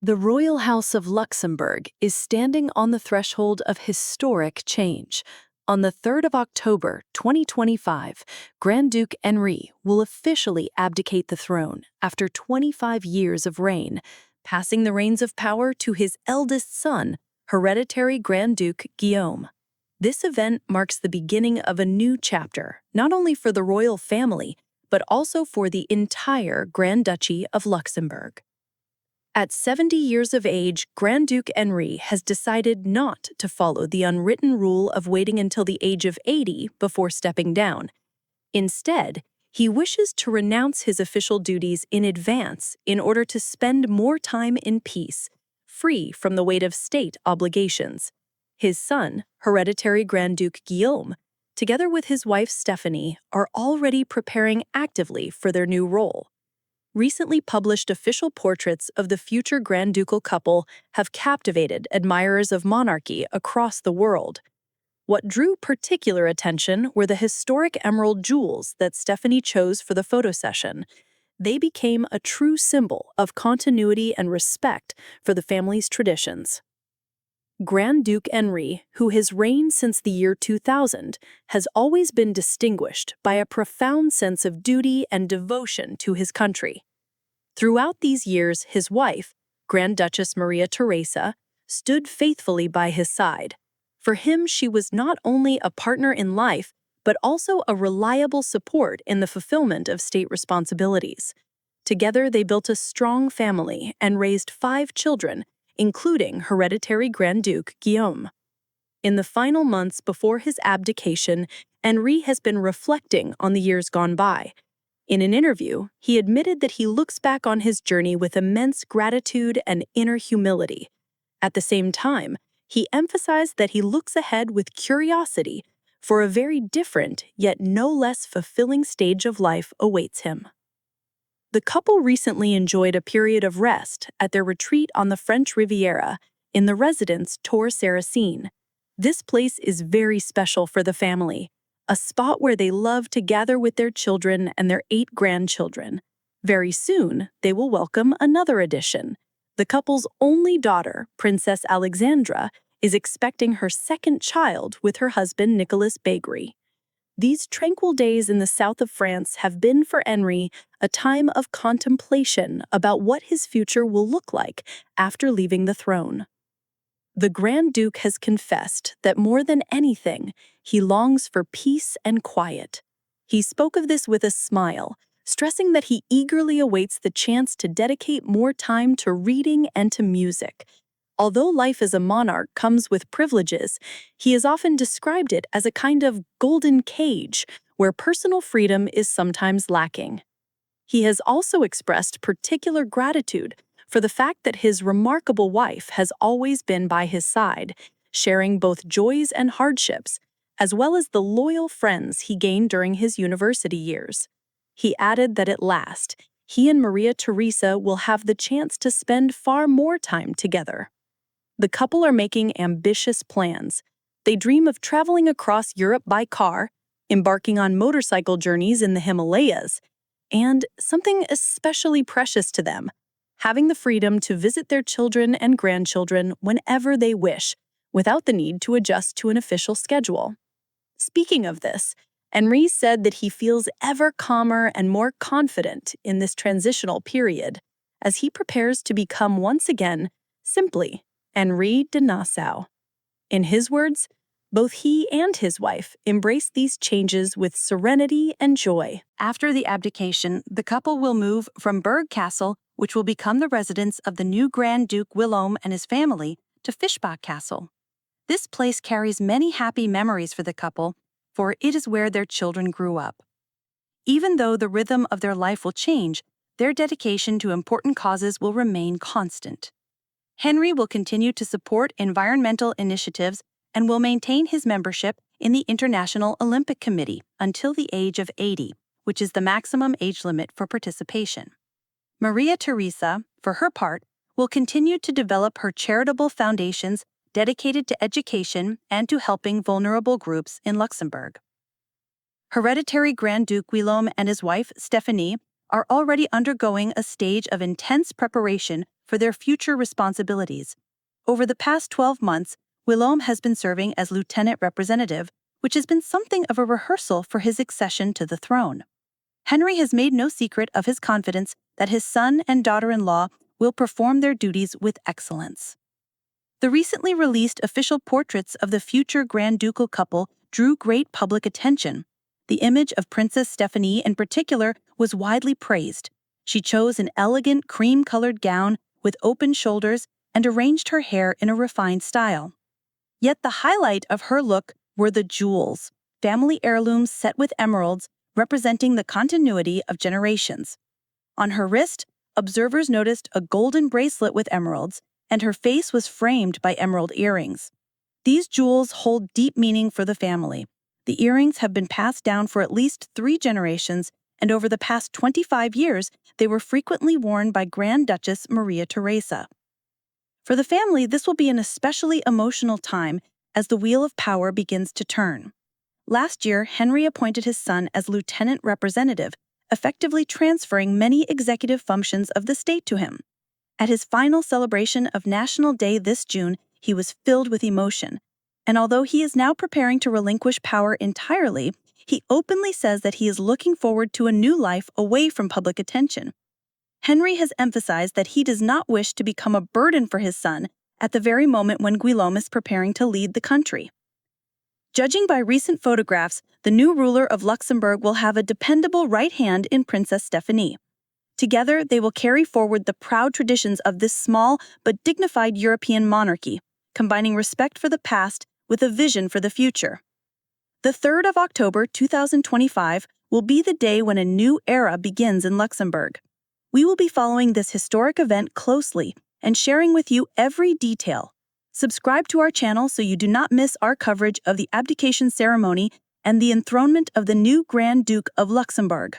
The Royal House of Luxembourg is standing on the threshold of historic change. On the 3rd of October, 2025, Grand Duke Henri will officially abdicate the throne after 25 years of reign, passing the reins of power to his eldest son, Hereditary Grand Duke Guillaume. This event marks the beginning of a new chapter, not only for the royal family, but also for the entire Grand Duchy of Luxembourg. At 70 years of age, Grand Duke Henri has decided not to follow the unwritten rule of waiting until the age of 80 before stepping down. Instead, he wishes to renounce his official duties in advance in order to spend more time in peace, free from the weight of state obligations. His son, Hereditary Grand Duke Guillaume, together with his wife Stéphanie, are already preparing actively for their new role. Recently published official portraits of the future Grand Ducal couple have captivated admirers of monarchy across the world. What drew particular attention were the historic emerald jewels that Stéphanie chose for the photo session. They became a true symbol of continuity and respect for the family's traditions. Grand Duke Henri, who has reigned since the year 2000, has always been distinguished by a profound sense of duty and devotion to his country. Throughout these years, his wife, Grand Duchess Maria Teresa, stood faithfully by his side. For him, she was not only a partner in life, but also a reliable support in the fulfillment of state responsibilities. Together, they built a strong family and raised 5 children, including Hereditary Grand Duke Guillaume. In the final months before his abdication, Henri has been reflecting on the years gone by. In an interview, he admitted that he looks back on his journey with immense gratitude and inner humility. At the same time, he emphasized that he looks ahead with curiosity, for a very different, yet no less fulfilling stage of life awaits him. The couple recently enjoyed a period of rest at their retreat on the French Riviera in the residence Tour Sarrasine. This place is very special for the family, a spot where they love to gather with their children and their 8 grandchildren. Very soon, they will welcome another addition. The couple's only daughter, Princess Alexandra, is expecting her 2nd child with her husband Nicolas Baigry. These tranquil days in the south of France have been for Henri a time of contemplation about what his future will look like after leaving the throne. The Grand Duke has confessed that more than anything, he longs for peace and quiet. He spoke of this with a smile, stressing that he eagerly awaits the chance to dedicate more time to reading and to music. Although life as a monarch comes with privileges, he has often described it as a kind of golden cage where personal freedom is sometimes lacking. He has also expressed particular gratitude for the fact that his remarkable wife has always been by his side, sharing both joys and hardships, as well as the loyal friends he gained during his university years. He added that at last, he and Maria Teresa will have the chance to spend far more time together. The couple are making ambitious plans. They dream of traveling across Europe by car, embarking on motorcycle journeys in the Himalayas, and something especially precious to them, having the freedom to visit their children and grandchildren whenever they wish, without the need to adjust to an official schedule. Speaking of this, Henri said that he feels ever calmer and more confident in this transitional period, as he prepares to become once again, simply, Henri de Nassau. In his words, both he and his wife embraced these changes with serenity and joy. After the abdication, the couple will move from Berg Castle, which will become the residence of the new Grand Duke Guillaume and his family, to Fischbach Castle. This place carries many happy memories for the couple, for it is where their children grew up. Even though the rhythm of their life will change, their dedication to important causes will remain constant. Henri will continue to support environmental initiatives and will maintain his membership in the International Olympic Committee until the age of 80, which is the maximum age limit for participation. Maria Teresa, for her part, will continue to develop her charitable foundations dedicated to education and to helping vulnerable groups in Luxembourg. Hereditary Grand Duke Guillaume and his wife, Stéphanie, are already undergoing a stage of intense preparation for their future responsibilities. Over the past 12 months, Guillaume has been serving as lieutenant representative, which has been something of a rehearsal for his accession to the throne. Henri has made no secret of his confidence that his son and daughter-in-law will perform their duties with excellence. The recently released official portraits of the future Grand Ducal couple drew great public attention. The image of Princess Stéphanie in particular was widely praised. She chose an elegant cream-colored gown with open shoulders and arranged her hair in a refined style. Yet the highlight of her look were the jewels, family heirlooms set with emeralds, representing the continuity of generations. On her wrist, observers noticed a golden bracelet with emeralds, and her face was framed by emerald earrings. These jewels hold deep meaning for the family. The earrings have been passed down for at least 3 generations, and over the past 25 years, they were frequently worn by Grand Duchess Maria Teresa. For the family, this will be an especially emotional time as the wheel of power begins to turn. Last year, Henri appointed his son as lieutenant representative, effectively transferring many executive functions of the state to him. At his final celebration of National Day this June, he was filled with emotion. And although he is now preparing to relinquish power entirely, he openly says that he is looking forward to a new life away from public attention. Henri has emphasized that he does not wish to become a burden for his son at the very moment when Guillaume is preparing to lead the country. Judging by recent photographs, the new ruler of Luxembourg will have a dependable right hand in Princess Stéphanie. Together, they will carry forward the proud traditions of this small but dignified European monarchy, combining respect for the past with a vision for the future. The 3rd of October 2025 will be the day when a new era begins in Luxembourg. We will be following this historic event closely and sharing with you every detail. Subscribe to our channel so you do not miss our coverage of the abdication ceremony and the enthronement of the new Grand Duke of Luxembourg.